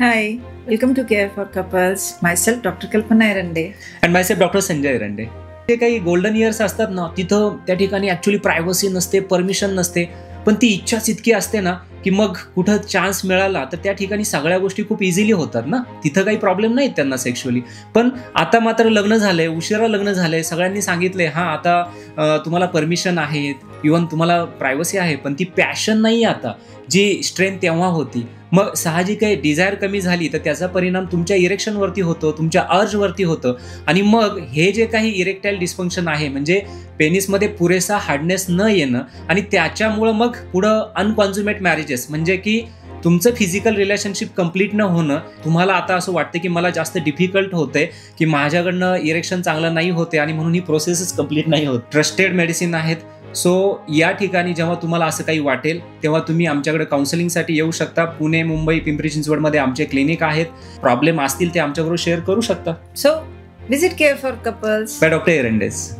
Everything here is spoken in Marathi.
Hi, welcome to Care for Couples. Myself, Dr. Kalpana Erande. And myself doctor Sanjay Erande. ते काही गोल्डन इयर्स असतात ना, तिथं त्या ठिकाणी ॲक्च्युली प्रायव्हसी नसते, परमिशन नसते, पण ती इच्छाच इतकी असते ना की मग कुठं चान्स मिळाला तर त्या ठिकाणी सगळ्या गोष्टी खूप इझिली होतात ना. तिथं काही प्रॉब्लेम नाहीत त्यांना सेक्शुअली. पण आता मात्र लग्न झालंय, उशिरा लग्न झालंय, सगळ्यांनी सांगितलंय हां आता तुम्हाला परमिशन आहेत, इव्हन तुम्हाला प्रायव्हसी आहे, पण ती पॅशन नाही आता जी स्ट्रेंथ तेव्हा होती. मग साहजिक आहे, डिझायर कमी झाली तर त्याचा परिणाम तुमच्या इरेक्शनवरती होतो, तुमच्या अर्जवरती होतं. आणि मग हे जे काही इरेक्टाईल डिस्फंक्शन आहे म्हणजे पेनिसमध्ये पुरेसा हार्डनेस न येणं आणि त्याच्यामुळं मग पुढं अनकॉन्झ्युमेट मॅरेजेस म्हणजे की तुमचं फिजिकल रिलेशनशिप कंप्लीट न होणं, तुम्हाला आता असं वाटतं की मला जास्त डिफिकल्ट होतंय की माझ्याकडनं इरेक्शन चांगलं नाही होते आणि म्हणून ही प्रोसेसच कंप्लीट नाही होत. ट्रस्टेड मेडिसिन आहेत. सो या ठिकाणी जेव्हा तुम्हाला असं काही वाटेल तेव्हा तुम्ही आमच्याकडे काउन्सिलिंगसाठी येऊ शकता. पुणे, मुंबई, पिंपरी चिंचवडमध्ये आमचे क्लिनिक आहेत. प्रॉब्लेम असतील ते आमच्याबरोबर शेअर करू शकता. So, visit Care for Couples. By doctor एरंडेस.